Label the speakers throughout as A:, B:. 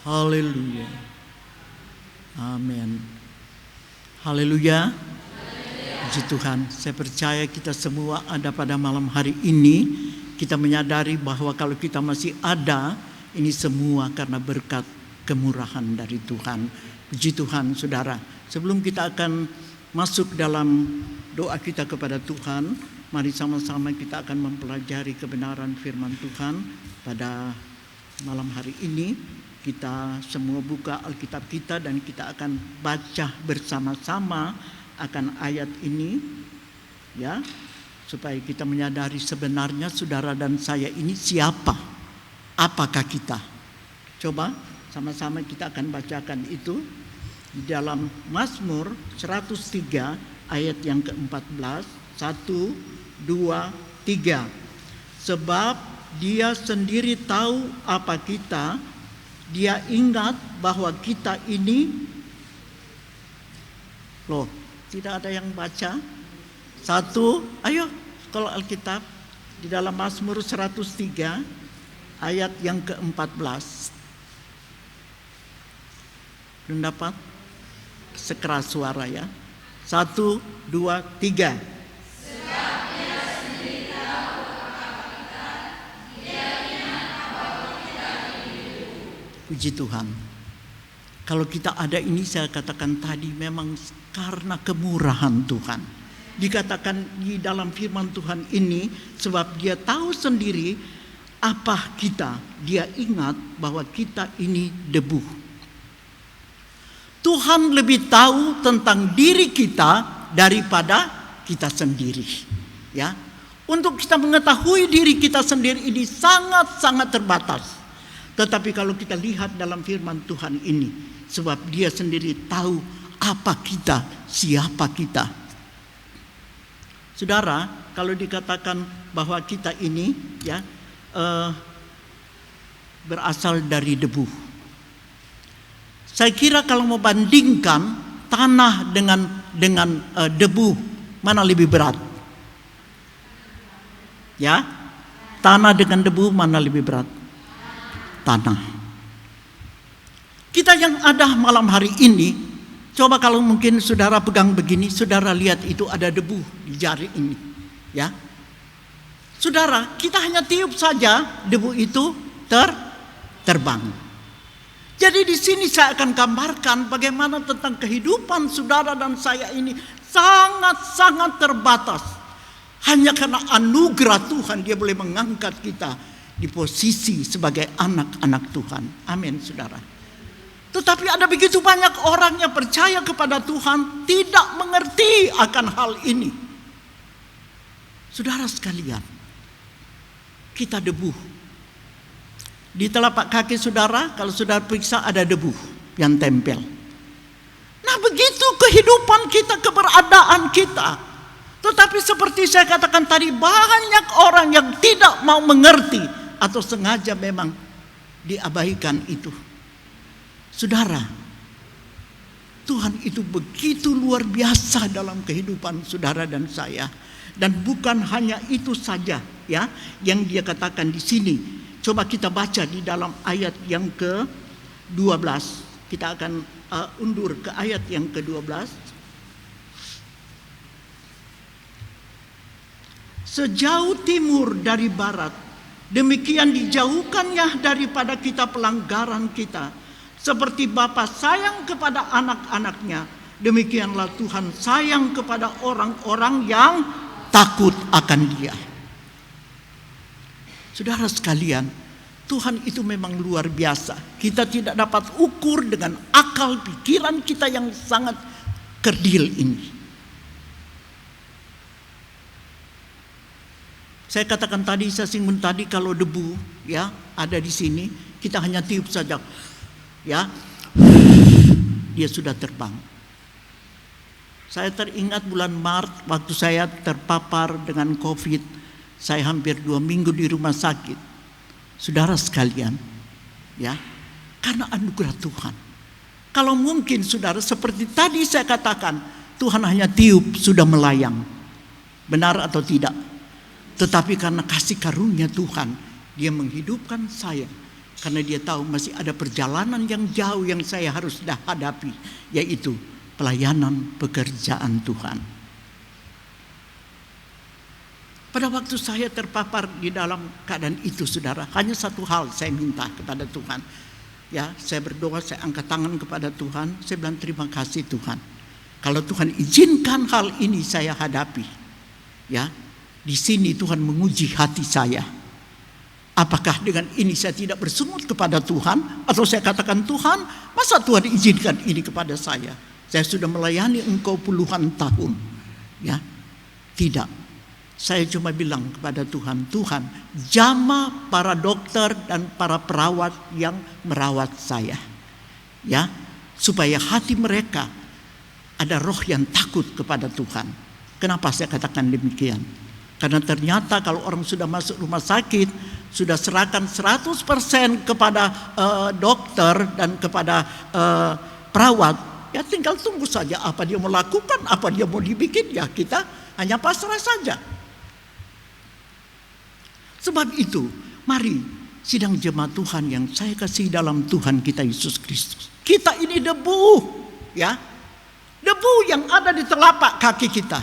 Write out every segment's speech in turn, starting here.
A: Haleluya. Amin. Haleluya. Puji Tuhan. Saya percaya kita semua ada pada malam hari ini. Kita menyadari bahwa kalau kita masih ada, ini semua karena berkat kemurahan dari Tuhan. Puji Tuhan, saudara. Sebelum kita akan masuk dalam doa kita kepada Tuhan, mari sama-sama kita akan mempelajari kebenaran firman Tuhan pada malam hari ini. Kita semua buka Alkitab kita dan kita akan baca bersama-sama akan ayat ini, ya, supaya kita menyadari sebenarnya saudara dan saya ini siapa, apakah kita. Coba sama-sama kita akan bacakan itu di dalam Mazmur 103 ayat yang ke-14. 1, 2, 3. Sebab dia sendiri tahu apa kita, dia ingat bahwa kita ini, loh, tidak ada yang baca. 1, ayo kalau Alkitab di dalam Mazmur 103 ayat yang ke-14. Belum dapat? Sekeras suara ya. 1, 2, 3. Puji Tuhan. Kalau kita ada ini, saya katakan tadi, memang karena kemurahan Tuhan. Dikatakan di dalam firman Tuhan ini, sebab dia tahu sendiri apa kita. Dia ingat bahwa kita ini debu. Tuhan lebih tahu tentang diri kita daripada kita sendiri. Ya, untuk kita mengetahui diri kita sendiri ini sangat-sangat terbatas. Tetapi kalau kita lihat dalam firman Tuhan ini, sebab dia sendiri tahu apa kita, siapa kita. Saudara, kalau dikatakan bahwa kita ini ya berasal dari debu. Saya kira kalau mau bandingkan tanah dengan debu, mana lebih berat? Ya, tanah dengan debu mana lebih berat? Tanah. Kita yang ada malam hari ini, coba kalau mungkin saudara pegang begini, saudara lihat itu ada debu di jari ini, ya. Saudara, kita hanya tiup saja, debu itu terbang. Jadi di sini saya akan gambarkan bagaimana tentang kehidupan saudara dan saya ini sangat-sangat terbatas. Hanya karena anugerah Tuhan dia boleh mengangkat kita di posisi sebagai anak-anak Tuhan. Amin, saudara. Tetapi ada begitu banyak orang yang percaya kepada Tuhan tidak mengerti akan hal ini. Saudara sekalian, kita debu. Di telapak kaki saudara, kalau saudara periksa ada debu yang tempel. Nah, begitu kehidupan kita, keberadaan kita. Tetapi seperti saya katakan tadi, banyak orang yang tidak mau mengerti atau sengaja memang diabaikan itu. Saudara, Tuhan itu begitu luar biasa dalam kehidupan saudara dan saya. Dan bukan hanya itu saja ya yang dia katakan di sini. Coba kita baca di dalam ayat yang ke-12. Kita akan undur ke ayat yang ke-12. Sejauh timur dari barat, demikian dijauhkannya daripada kita pelanggaran kita. Seperti Bapa sayang kepada anak-anaknya, demikianlah Tuhan sayang kepada orang-orang yang takut akan Dia. Saudara sekalian, Tuhan itu memang luar biasa. Kita tidak dapat ukur dengan akal pikiran kita yang sangat kerdil ini. Saya katakan tadi, saya singgung tadi, kalau debu ya ada di sini, kita hanya tiup saja, ya, dia sudah terbang. Saya teringat bulan Maret waktu saya terpapar dengan COVID. Saya hampir 2 minggu di rumah sakit. Saudara sekalian, ya, karena anugerah Tuhan. Kalau mungkin saudara seperti tadi saya katakan, Tuhan hanya tiup sudah melayang. Benar atau tidak? Tetapi karena kasih karunia Tuhan, Dia menghidupkan saya Karena dia tahu masih ada perjalanan yang jauh yang saya harus hadapi, yaitu pelayanan pekerjaan Tuhan. Pada waktu saya terpapar di dalam keadaan itu, saudara, hanya satu hal saya minta kepada Tuhan. Ya, saya berdoa, saya angkat tangan kepada Tuhan, saya bilang terima kasih Tuhan. Kalau Tuhan izinkan hal ini saya hadapi, ya, di sini Tuhan menguji hati saya. Apakah dengan ini saya tidak bersungut kepada Tuhan, atau saya katakan Tuhan, masa Tuhan izinkan ini kepada saya? Saya sudah melayani Engkau puluhan tahun, ya, tidak. Saya cuma bilang kepada Tuhan, Tuhan, jamah para dokter dan para perawat yang merawat saya, ya, supaya hati mereka ada roh yang takut kepada Tuhan. Kenapa saya katakan demikian? Karena ternyata kalau orang sudah masuk rumah sakit, sudah serahkan 100% kepada dokter dan kepada perawat, ya tinggal tunggu saja apa dia mau lakukan, apa dia mau dibikin, ya kita hanya pasrah saja. Sebab itu, mari sidang jemaat Tuhan yang saya kasih dalam Tuhan kita Yesus Kristus. Kita ini debu, ya. Debu yang ada di telapak kaki kita.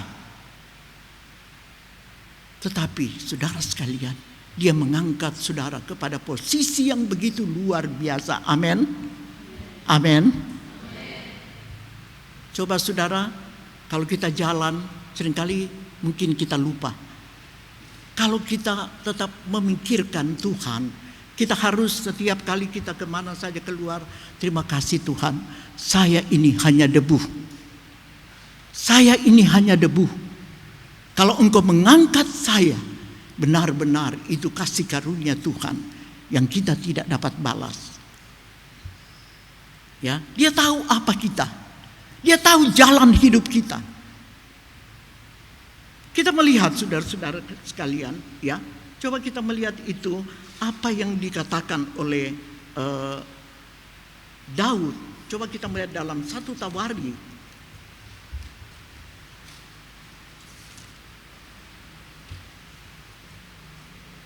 A: Tetapi saudara sekalian, dia mengangkat saudara kepada posisi yang begitu luar biasa. Amin. Amin. Coba saudara, kalau kita jalan, seringkali mungkin kita lupa. Kalau kita tetap memikirkan Tuhan, kita harus setiap kali kita kemana saja keluar, terima kasih Tuhan, saya ini hanya debu. Saya ini hanya debu. Kalau Engkau mengangkat saya, benar-benar itu kasih karunia Tuhan yang kita tidak dapat balas. Ya, dia tahu apa kita. Dia tahu jalan hidup kita. Kita melihat saudara-saudara sekalian, ya. Coba kita melihat itu apa yang dikatakan oleh Daud. Coba kita melihat dalam 1 Tawari.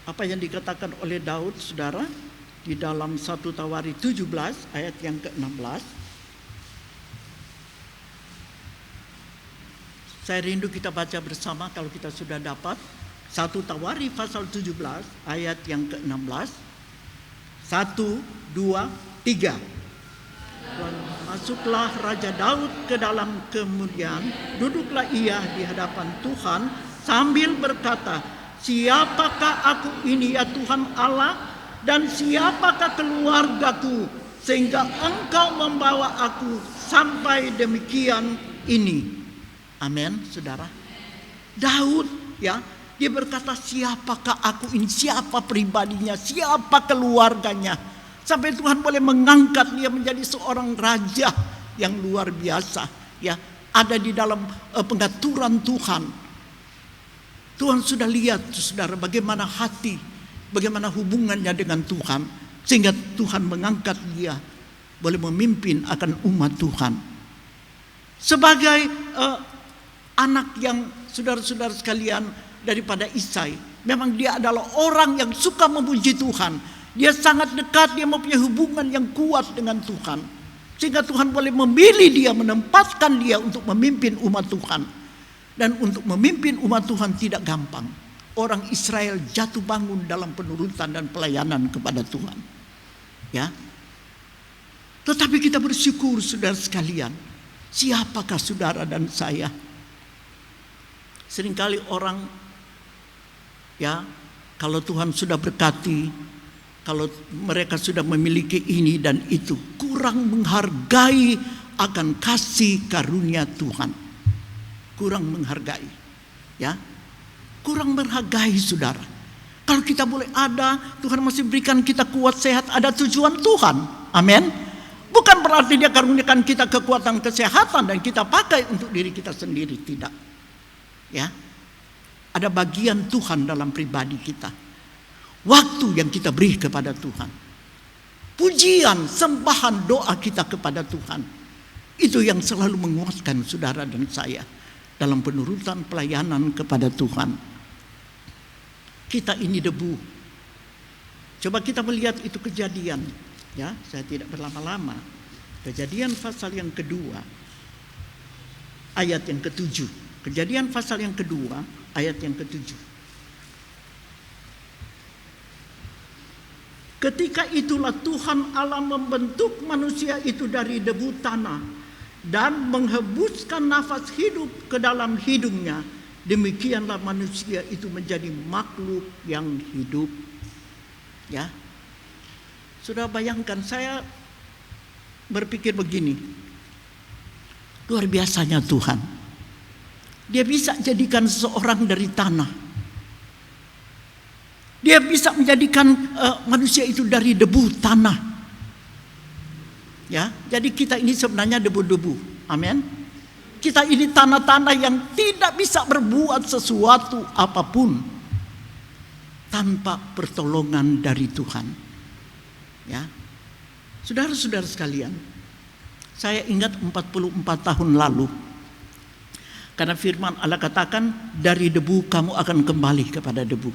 A: Apa yang dikatakan oleh Daud, saudara, di dalam 1 Tawari 17 ayat yang ke-16. Saya rindu kita baca bersama kalau kita sudah dapat. 1 Tawari pasal 17 ayat yang ke-16. 1, 2, 3. Dan masuklah Raja Daud ke dalam kemudian, duduklah ia di hadapan Tuhan sambil berkata, siapakah aku ini ya Tuhan Allah, dan siapakah keluargaku sehingga Engkau membawa aku sampai demikian ini. Amin, saudara. Daud, ya, dia berkata siapakah aku ini, siapa pribadinya, siapa keluarganya, sampai Tuhan boleh mengangkat dia menjadi seorang raja yang luar biasa, ya, ada di dalam pengaturan Tuhan. Tuhan sudah lihat, saudara, bagaimana hati, bagaimana hubungannya dengan Tuhan, sehingga Tuhan mengangkat dia boleh memimpin akan umat Tuhan sebagai anak yang saudara-saudara sekalian daripada Isai. Memang dia adalah orang yang suka memuji Tuhan. Dia sangat dekat, dia mempunyai hubungan yang kuat dengan Tuhan. Sehingga Tuhan boleh memilih dia, menempatkan dia untuk memimpin umat Tuhan. Dan untuk memimpin umat Tuhan tidak gampang. Orang Israel jatuh bangun dalam penurutan dan pelayanan kepada Tuhan. Ya. Tetapi kita bersyukur saudara sekalian. Siapakah saudara dan saya? Seringkali orang, ya, kalau Tuhan sudah berkati, kalau mereka sudah memiliki ini dan itu, kurang menghargai akan kasih karunia Tuhan. Kurang menghargai, ya, kurang menghargai saudara. Kalau kita boleh ada, Tuhan masih berikan kita kuat sehat, ada tujuan Tuhan. Amin. Bukan berarti dia karuniakan kita kekuatan kesehatan dan kita pakai untuk diri kita sendiri, tidak. Ya, ada bagian Tuhan dalam pribadi kita. Waktu yang kita beri kepada Tuhan, pujian, sembahan, doa kita kepada Tuhan, itu yang selalu menguatkan saudara dan saya dalam penurutan pelayanan kepada Tuhan. Kita ini debu. Coba kita melihat itu Kejadian, ya, saya tidak berlama-lama. Kejadian pasal yang kedua, ayat yang ke-7. Kejadian pasal yang kedua, ayat yang ke-7. Ketika itulah Tuhan Allah membentuk manusia itu dari debu tanah dan menghembuskan nafas hidup ke dalam hidungnya. Demikianlah manusia itu menjadi makhluk yang hidup. Ya, sudah bayangkan, saya berpikir begini, luar biasanya Tuhan. Dia bisa jadikan seseorang dari tanah. Dia bisa menjadikan manusia itu dari debu tanah. Ya, jadi kita ini sebenarnya debu-debu. Amin. Kita ini tanah-tanah yang tidak bisa berbuat sesuatu apapun tanpa pertolongan dari Tuhan. Ya. Saudara-saudara sekalian, saya ingat 44 tahun lalu, karena firman Allah katakan, dari debu kamu akan kembali kepada debu.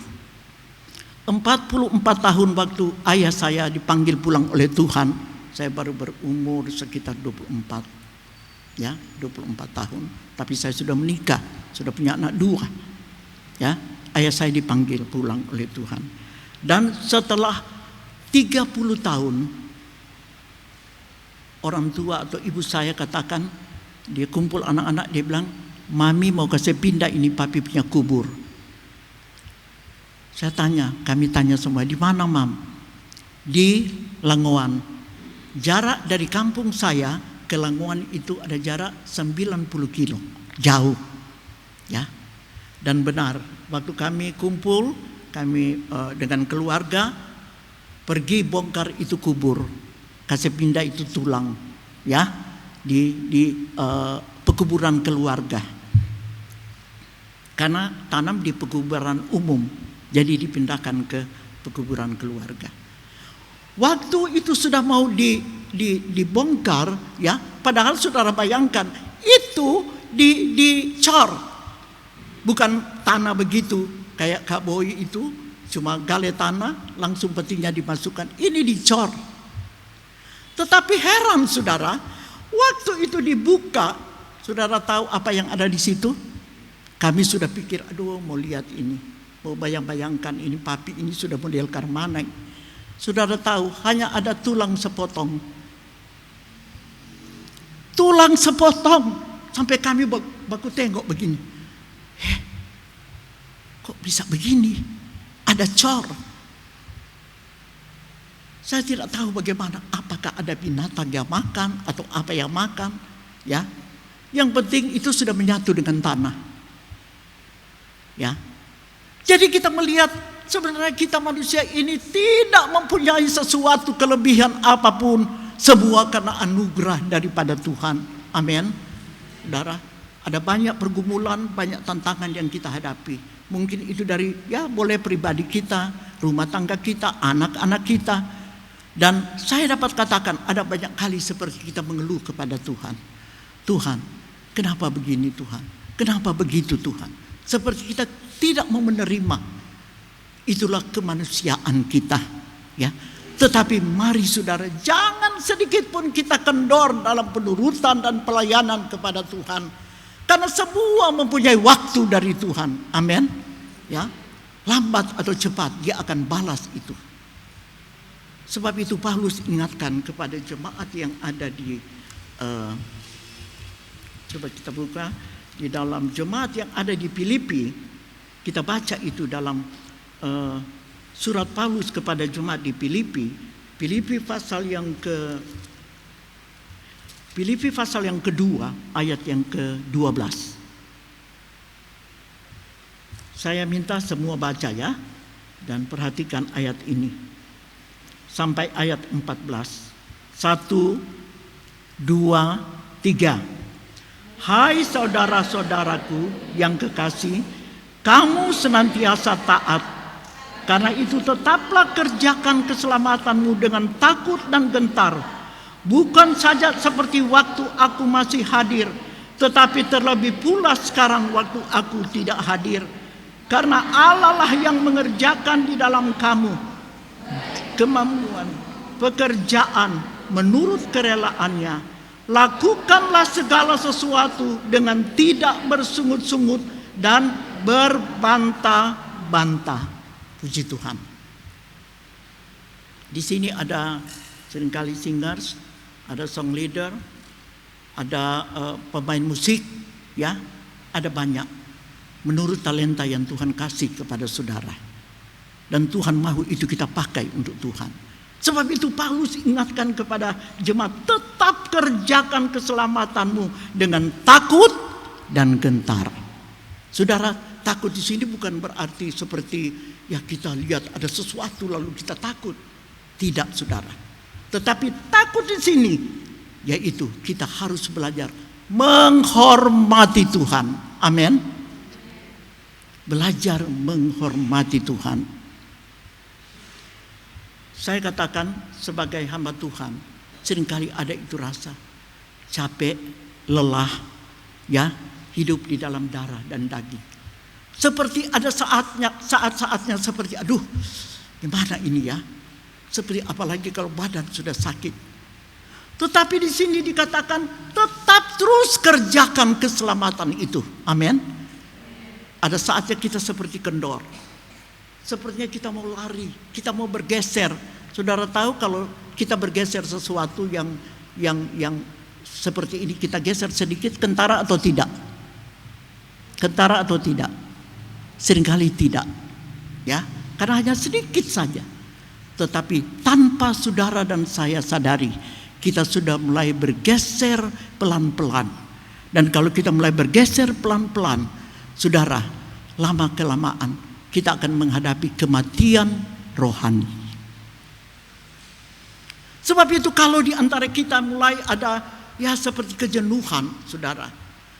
A: 44 tahun waktu ayah saya dipanggil pulang oleh Tuhan, saya baru berumur sekitar 24. Ya, 24 tahun. Tapi saya sudah menikah, sudah punya anak 2. Ya, ayah saya dipanggil pulang oleh Tuhan. Dan setelah 30 tahun, orang tua atau ibu saya katakan, dia kumpul anak-anak, dia bilang, "Mami mau kasih pindah ini papi punya kubur." Saya tanya, kami tanya semua, "Di mana, Mam?" "Di Langowan." Jarak dari kampung saya ke Langowan itu ada jarak 90 kilo. Jauh. Ya. Dan benar, waktu kami kumpul, kami dengan keluarga pergi bongkar itu kubur. Kasih pindah itu tulang. Ya. Di pekuburan keluarga. Karena tanam di pekuburan umum. Jadi dipindahkan ke pekuburan keluarga. Waktu itu sudah mau dibongkar, ya. Padahal saudara bayangkan itu dicor, bukan tanah begitu kayak Kak Boy itu cuma gali tanah langsung petinya dimasukkan. Ini dicor. Tetapi heran saudara, waktu itu dibuka, saudara tahu apa yang ada di situ? Kami sudah pikir, aduh mau lihat ini. Mau bayangkan ini papi ini sudah model Karmanek. Saudara tahu hanya ada tulang sepotong. Tulang sepotong. Sampai kami baku tengok begini. Kok bisa begini? Ada cor. Saya tidak tahu bagaimana. Apakah ada binatang yang makan atau apa yang makan? Ya. Yang penting itu sudah menyatu dengan tanah. Ya. Jadi kita melihat sebenarnya kita manusia ini tidak mempunyai sesuatu kelebihan apapun. Semua karena anugerah daripada Tuhan. Amin. Saudara, ada banyak pergumulan, banyak tantangan yang kita hadapi. Mungkin itu dari, ya boleh pribadi kita, rumah tangga kita, anak-anak kita. Dan saya dapat katakan ada banyak kali seperti kita mengeluh kepada Tuhan. Tuhan, kenapa begini Tuhan? Kenapa begitu Tuhan? Seperti kita tidak mau menerima. Itulah kemanusiaan kita, ya. Tetapi mari saudara, jangan sedikit pun kita kendor dalam penurutan dan pelayanan kepada Tuhan. Karena semua mempunyai waktu dari Tuhan. Amin. Ya. Lambat atau cepat dia akan balas itu. Sebab itu Paulus ingatkan kepada jemaat yang ada di coba kita buka di dalam jemaat yang ada di Filipi. Kita baca itu dalam surat Paulus kepada jemaat di Filipi. Filipi pasal yang kedua ayat yang ke-12. Saya minta semua baca ya dan perhatikan ayat ini sampai ayat 14. 1, 2, 3. Hai saudara-saudaraku yang kekasih, kamu senantiasa taat. Karena itu tetaplah kerjakan keselamatanmu dengan takut dan gentar. Bukan saja seperti waktu aku masih hadir, tetapi terlebih pula sekarang waktu aku tidak hadir. Karena Allah lah yang mengerjakan di dalam kamu, kemampuan, pekerjaan menurut kerelaannya. Lakukanlah segala sesuatu dengan tidak bersungut-sungut dan berbantah-bantah. Puji Tuhan. Di sini ada seringkali singers, ada song leader, ada pemain musik, ya, ada banyak. Menurut talenta yang Tuhan kasih kepada saudara. Dan Tuhan mahu itu kita pakai untuk Tuhan. Sebab itu Paulus ingatkan kepada jemaat, tetap kerjakan keselamatanmu dengan takut dan gentar. Saudara, takut di sini bukan berarti seperti ya kita lihat ada sesuatu lalu kita takut. Tidak, saudara. Tetapi takut di sini yaitu kita harus belajar menghormati Tuhan. Amin. Belajar menghormati Tuhan. Saya katakan sebagai hamba Tuhan, seringkali ada itu rasa capek, lelah, ya, hidup di dalam darah dan daging. Seperti ada saat-saatnya seperti aduh, gimana ini ya? Seperti apalagi kalau badan sudah sakit. Tetapi di sini dikatakan tetap terus kerjakan keselamatan itu. Amin. Ada saatnya kita seperti kendor. Sepertinya kita mau lari, kita mau bergeser. Saudara tahu kalau kita bergeser sesuatu yang seperti ini, kita geser sedikit, kentara atau tidak? Kentara atau tidak? Seringkali tidak. Ya, karena hanya sedikit saja. Tetapi tanpa saudara dan saya sadari, kita sudah mulai bergeser pelan-pelan. Dan kalau kita mulai bergeser pelan-pelan, saudara, lama-kelamaan kita akan menghadapi kematian rohani. Sebab itu kalau di antara kita mulai ada ya seperti kejenuhan, saudara,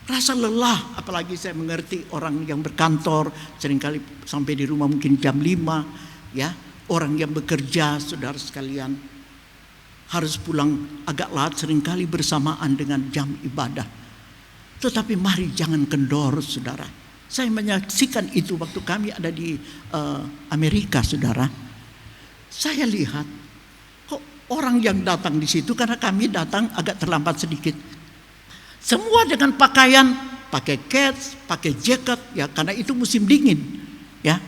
A: rasa lelah, apalagi saya mengerti orang yang berkantor seringkali sampai di rumah mungkin jam 5, ya, orang yang bekerja, saudara sekalian, harus pulang agak lat seringkali bersamaan dengan jam ibadah. Tetapi mari jangan kendor, saudara. Saya menyaksikan itu waktu kami ada di Amerika, saudara. Saya lihat kok orang yang datang di situ, karena kami datang agak terlambat sedikit. Semua dengan pakaian, pakai cats, pakai jaket, ya karena itu musim dingin, ya.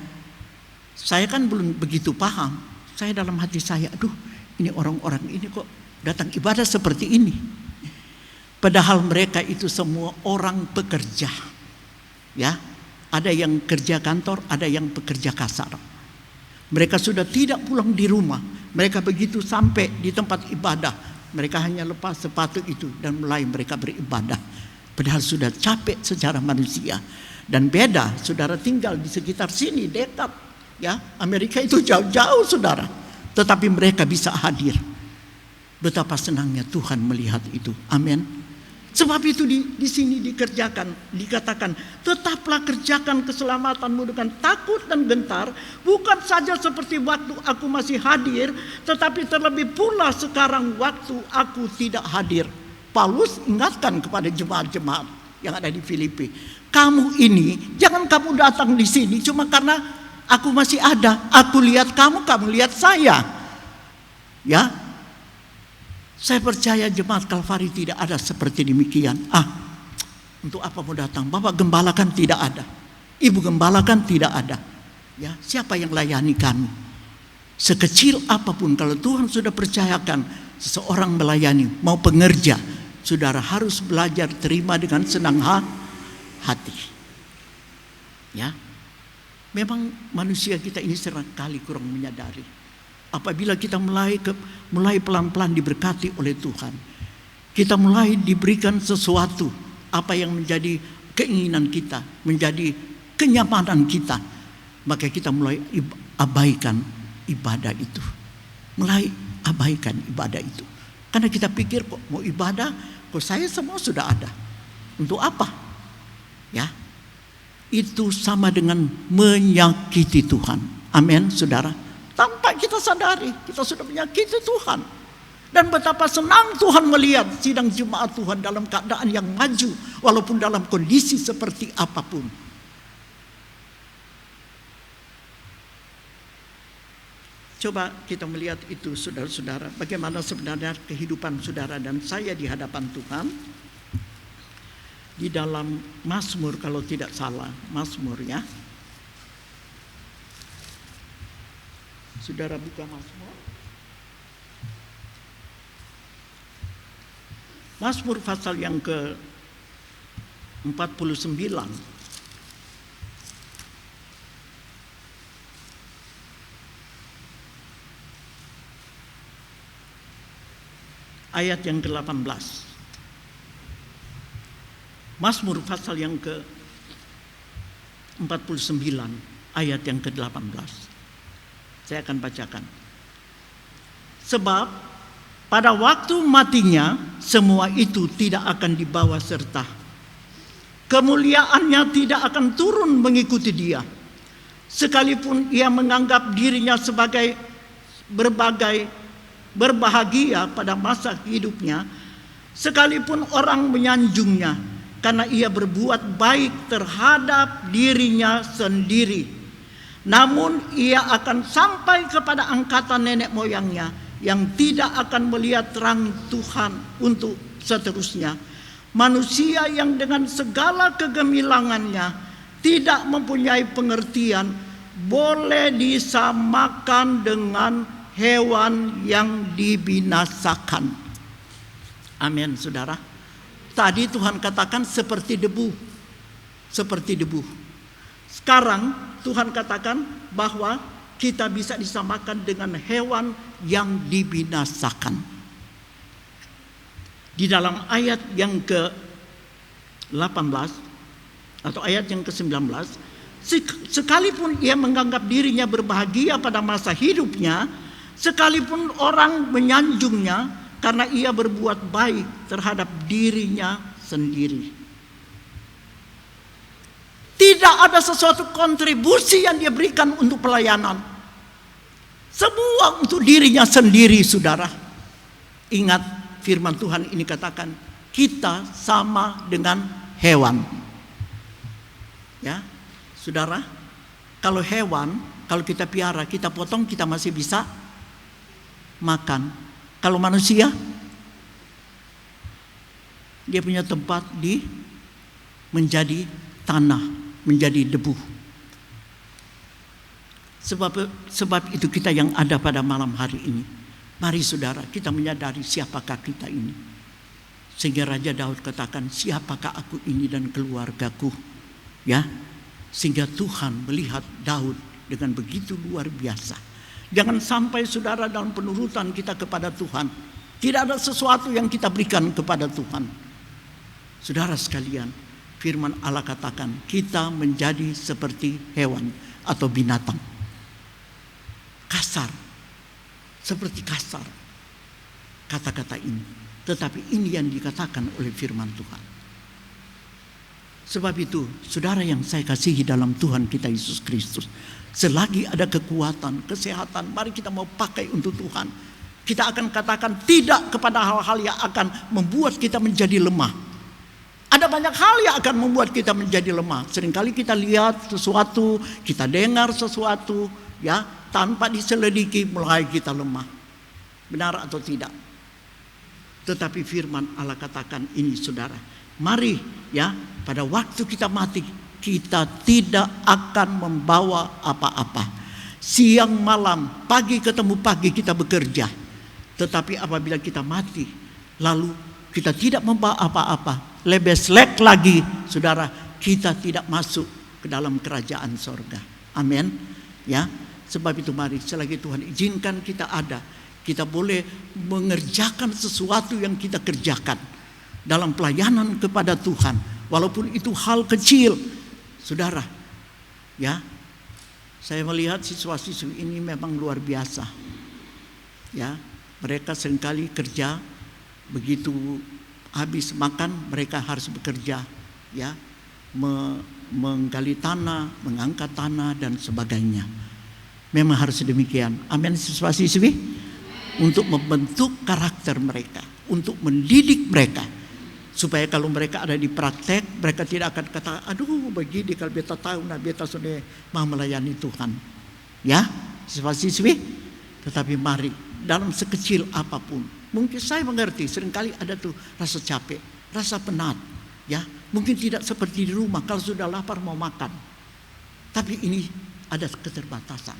A: Saya kan belum begitu paham. Saya dalam hati saya, aduh, ini orang-orang ini kok datang ibadah seperti ini. Padahal mereka itu semua orang pekerja, ya. Ada yang kerja kantor, ada yang pekerja kasar. Mereka sudah tidak pulang di rumah. Mereka begitu sampai di tempat ibadah, mereka hanya lepas sepatu itu dan mulai mereka beribadah. Padahal sudah capek secara manusia. Dan beda, saudara tinggal di sekitar sini dekat, ya. Amerika itu jauh-jauh, saudara. Tetapi mereka bisa hadir. Betapa senangnya Tuhan melihat itu. Amin. Sebab itu di sini dikatakan tetaplah kerjakan keselamatanmu dengan takut dan gentar, bukan saja seperti waktu aku masih hadir, tetapi terlebih pula sekarang waktu aku tidak hadir. Paulus ingatkan kepada jemaat-jemaat yang ada di Filipi, kamu ini jangan kamu datang di sini cuma karena aku masih ada, aku lihat kamu, kamu lihat saya, ya. Saya percaya jemaat Kalvari tidak ada seperti demikian. Untuk apa mau datang? Bapak gembala kan tidak ada. Ibu gembala kan tidak ada. Ya, siapa yang layani kami? Sekecil apapun, kalau Tuhan sudah percayakan seseorang melayani, mau pengerja, saudara harus belajar terima dengan senang hati. Ya, memang manusia kita ini seringkali kurang menyadari. Apabila kita mulai pelan-pelan diberkati oleh Tuhan, kita mulai diberikan sesuatu apa yang menjadi keinginan kita, menjadi kenyamanan kita, maka kita mulai abaikan ibadah itu. Mulai abaikan ibadah itu. Karena kita pikir kok mau ibadah, kok saya semua sudah ada. Untuk apa? Ya. Itu sama dengan menyakiti Tuhan. Amin, saudara. Tanpa kita sadari, kita sudah menyakiti Tuhan. Dan betapa senang Tuhan melihat sidang jemaat Tuhan dalam keadaan yang maju, walaupun dalam kondisi seperti apapun. Coba kita melihat itu saudara-saudara, bagaimana sebenarnya kehidupan saudara dan saya di hadapan Tuhan. Di dalam Mazmur kalau tidak salah, Mazmur ya. Saudara buka Mazmur. Mazmur pasal yang ke-49. Ayat yang ke-18. Mazmur pasal yang ke-49 ayat yang ke-18. Saya akan bacakan. Sebab pada waktu matinya semua itu tidak akan dibawa serta. Kemuliaannya tidak akan turun mengikuti dia. Sekalipun ia menganggap dirinya sebagai berbahagia pada masa hidupnya, sekalipun orang menyanjungnya karena ia berbuat baik terhadap dirinya sendiri, namun ia akan sampai kepada angkatan nenek moyangnya yang tidak akan melihat terang Tuhan untuk seterusnya. Manusia yang dengan segala kegemilangannya tidak mempunyai pengertian boleh disamakan dengan hewan yang dibinasakan. Amin, saudara. Tadi Tuhan katakan seperti debu. Seperti debu. Sekarang Tuhan katakan bahwa kita bisa disamakan dengan hewan yang dibinasakan. Di dalam ayat yang ke-18 atau ayat yang ke-19, sekalipun ia menganggap dirinya berbahagia pada masa hidupnya, sekalipun orang menyanjungnya karena ia berbuat baik terhadap dirinya sendiri. Tidak ada sesuatu kontribusi yang dia berikan untuk pelayanan. Semua untuk dirinya sendiri, saudara. Ingat firman Tuhan ini katakan, kita sama dengan hewan. Ya, saudara, kalau hewan, kalau kita piara, kita potong, kita masih bisa makan. Kalau manusia, dia punya tempat di menjadi tanah, menjadi debu. Sebab itu kita yang ada pada malam hari ini, mari saudara kita menyadari siapakah kita ini. Sehingga Raja Daud katakan, siapakah aku ini dan keluargaku, ya. Sehingga Tuhan melihat Daud dengan begitu luar biasa. Jangan sampai saudara dalam penurutan kita kepada Tuhan, tidak ada sesuatu yang kita berikan kepada Tuhan. Saudara sekalian, firman Allah katakan kita menjadi seperti hewan atau binatang. Kasar, seperti kasar kata-kata ini. Tetapi ini yang dikatakan oleh firman Tuhan. Sebab itu, saudara yang saya kasihi dalam Tuhan kita Yesus Kristus, selagi ada kekuatan, kesehatan, mari kita mau pakai untuk Tuhan. Kita akan katakan tidak kepada hal-hal yang akan membuat kita menjadi lemah. Ada banyak hal yang akan membuat kita menjadi lemah. Seringkali kita lihat sesuatu, kita dengar sesuatu, ya, tanpa diselidiki mulai kita lemah. Benar atau tidak? Tetapi firman Allah katakan ini, saudara. Mari, ya, pada waktu kita mati, kita tidak akan membawa apa-apa. Siang malam, pagi ketemu pagi kita bekerja. Tetapi apabila kita mati, lalu kita tidak membawa apa-apa, lebih selek lagi, saudara, kita tidak masuk ke dalam kerajaan sorga. Amin. Ya, sebab itu mari selagi Tuhan izinkan kita ada, kita boleh mengerjakan sesuatu yang kita kerjakan dalam pelayanan kepada Tuhan, walaupun itu hal kecil, saudara. Ya, saya melihat siswa-siswi ini memang luar biasa. Ya, mereka seringkali kerja, begitu habis makan mereka harus bekerja, ya, menggali tanah, mengangkat tanah dan sebagainya. Memang harus demikian. Amin, siswa-siswi, untuk membentuk karakter mereka, untuk mendidik mereka, supaya kalau mereka ada di praktek, mereka tidak akan kata, aduh begini kalau beta tahu, nah beta sudah mau melayani Tuhan. Ya, siswa-siswi, Tetapi mari, dalam sekecil apapun. Mungkin saya mengerti, seringkali ada tuh rasa capek, rasa penat. Ya, mungkin tidak seperti di rumah, kalau sudah lapar mau makan. Tapi ini ada keterbatasan.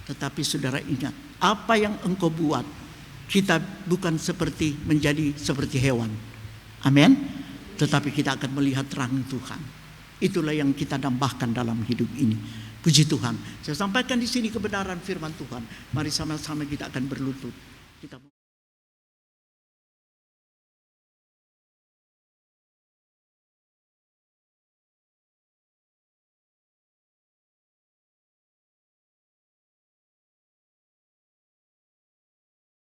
A: Tetapi saudara ingat, apa yang engkau buat, kita bukan menjadi seperti hewan. Amin. Tetapi kita akan melihat terang Tuhan. Itulah yang kita tambahkan dalam hidup ini. Puji Tuhan. Saya sampaikan di sini kebenaran firman Tuhan. Mari sama-sama kita akan berlutut. Kita